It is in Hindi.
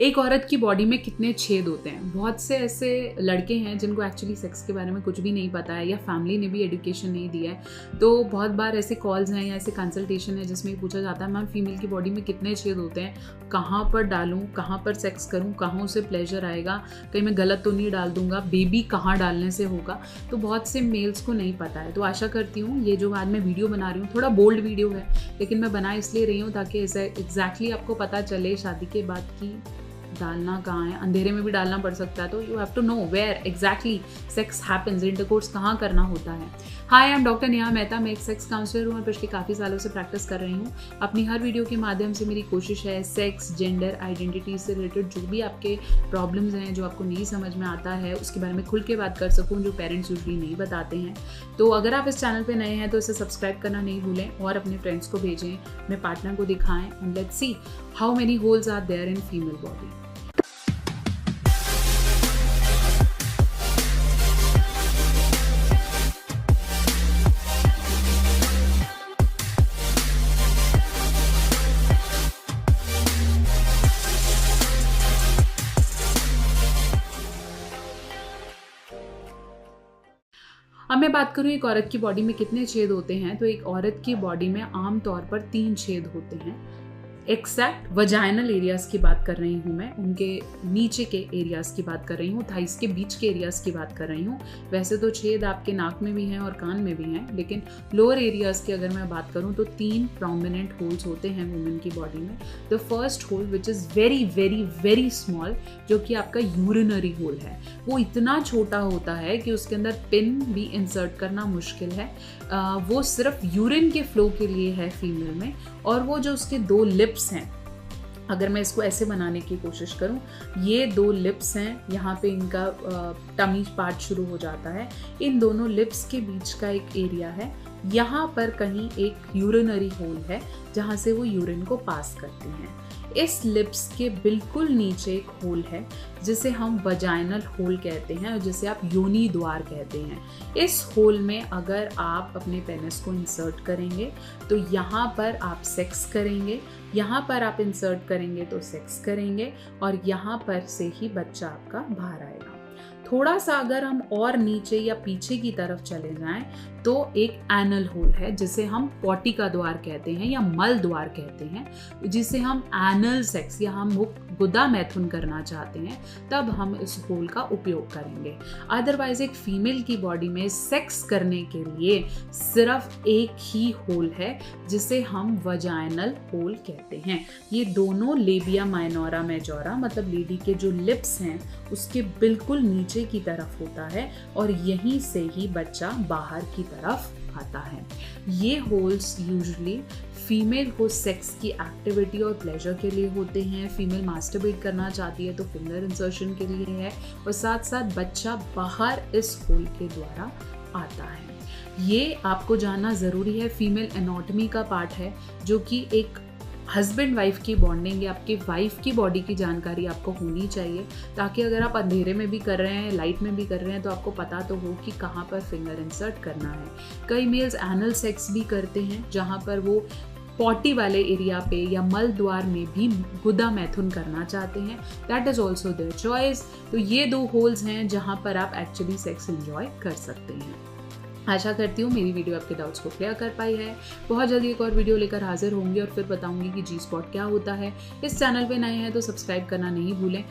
एक औरत की बॉडी में कितने छेद होते हैं। बहुत से ऐसे लड़के हैं जिनको एक्चुअली सेक्स के बारे में कुछ भी नहीं पता है या फैमिली ने भी एजुकेशन नहीं दिया है। तो बहुत बार ऐसे कॉल्स हैं या ऐसे कंसल्टेशन है जिसमें पूछा जाता है मैम फीमेल की बॉडी में कितने छेद होते हैं, कहाँ पर डालूँ, कहाँ पर सेक्स करूँ, कहाँ उसे प्लेजर आएगा, कहीं मैं गलत तो नहीं डाल दूंगा, बेबी कहाँ डालने से होगा। तो बहुत से मेल्स को नहीं पता है। तो आशा करती हूँ ये जो आज मैं वीडियो बना रही हूँ, थोड़ा बोल्ड वीडियो है लेकिन मैं बना इसलिए रही हूँ ताकि ऐसे एग्जैक्टली आपको पता चले शादी के बाद की डालना कहाँ है। अंधेरे में भी डालना पड़ सकता है, तो you have to know where exactly sex happens, intercourse कहाँ करना होता है। Hi, I am doctor Neha Mehta. मैं एक सेक्स काउंसलर हूँ और पिछले काफ़ी सालों से प्रैक्टिस कर रही हूँ। अपनी हर वीडियो के माध्यम से मेरी कोशिश है सेक्स, जेंडर, आइडेंटिटी से रिलेटेड जो भी आपके प्रॉब्लम्स हैं, जो आपको नहीं समझ में आता है, उसके बारे में खुल के बात कर सकूँ, जो पेरेंट्स यूजुअली नहीं बताते हैं। तो अगर आप इस चैनल पर नए हैं तो इसे सब्सक्राइब करना नहीं भूलें और अपने फ्रेंड्स को भेजें, अपने पार्टनर को दिखाएं and let's see how many holes are there in female body. अब मैं बात करूँ एक औरत की बॉडी में कितने छेद होते हैं, तो एक औरत की बॉडी में आमतौर पर 3 छेद होते हैं। एक्सैक्ट वजाइनल एरियाज़ की बात कर रही हूँ मैं, उनके नीचे के एरियाज़ की बात कर रही हूँ, थाइस के बीच के एरियाज़ की बात कर रही हूँ। वैसे तो छेद आपके नाक में भी हैं और कान में भी हैं, लेकिन लोअर एरियाज़ की अगर मैं बात करूँ तो 3 प्रोमिनेंट होल्स होते हैं वुमेन की बॉडी में। The first hole which is very very very small, जो कि आपका यूरिनरी होल है। वो इतना छोटा होता है कि उसके अंदर पिन भी इंसर्ट करना मुश्किल है। वो सिर्फ यूरिन के फ्लो के लिए है फीमेल में। और वो जो उसके 2 लिप्स हैं, अगर मैं इसको ऐसे बनाने की कोशिश करूं, ये 2 लिप्स हैं, यहाँ पे इनका टमी पार्ट शुरू हो जाता है। इन दोनों लिप्स के बीच का एक एरिया है, यहाँ पर कहीं एक यूरिनरी होल है जहाँ से वो यूरिन को पास करती हैं। इस लिप्स के बिल्कुल नीचे एक होल है जिसे हम वजाइनल होल कहते हैं और जिसे आप योनि द्वार कहते हैं। इस होल में अगर आप अपने पेनिस को इंसर्ट करेंगे तो यहाँ पर आप सेक्स करेंगे, यहाँ पर आप इंसर्ट करेंगे तो सेक्स करेंगे और यहाँ पर से ही बच्चा आपका बाहर आएगा। थोड़ा सा अगर हम और नीचे या पीछे की तरफ चले जाएं तो एक एनल होल है जिसे हम पॉटी का द्वार कहते हैं या मल द्वार कहते हैं, जिसे हम एनल सेक्स या हम गुदा मैथुन करना चाहते हैं तब हम इस होल का उपयोग करेंगे। अदरवाइज एक फीमेल की बॉडी में सेक्स करने के लिए सिर्फ एक ही होल है जिसे हम वजाइनल होल कहते हैं। ये दोनों लेबिया माइनोरा मेजोरा, मतलब लेडी के जो लिप्स हैं उसके बिल्कुल नीचे की तरफ होता है और यहीं से ही बच्चा बाहर की तरफ आता है। ये होल्स यूजुअली फीमेल को सेक्स की एक्टिविटी और प्लेजर के लिए होते हैं। फीमेल मास्टरबेट करना चाहती है तो फिंगर इंसर्शन के लिए है और साथ साथ बच्चा बाहर इस होल के द्वारा आता है। ये आपको जानना ज़रूरी है। फीमेल एनाटॉमी का पार्ट है जो कि एक हस्बैंड वाइफ की बॉन्डिंग या आपकी वाइफ की बॉडी की जानकारी आपको होनी चाहिए, ताकि अगर आप अंधेरे में भी कर रहे हैं, लाइट में भी कर रहे हैं, तो आपको पता तो हो कि कहाँ पर फिंगर इंसर्ट करना है। कई मेल्स एनल सेक्स भी करते हैं जहाँ पर वो पॉटी वाले एरिया पे या मल द्वार में भी गुदा मैथुन करना चाहते हैं। That is also their choice. तो ये 2 होल्स हैं जहाँ पर आप एक्चुअली सेक्स एंजॉय कर सकते हैं। आशा करती हूँ मेरी वीडियो आपके डाउट्स को क्लियर कर पाई है। बहुत जल्दी एक और वीडियो लेकर हाजिर होंगी और फिर बताऊंगी कि जी स्पॉट क्या होता है। इस चैनल पे नए हैं तो सब्सक्राइब करना नहीं भूलें।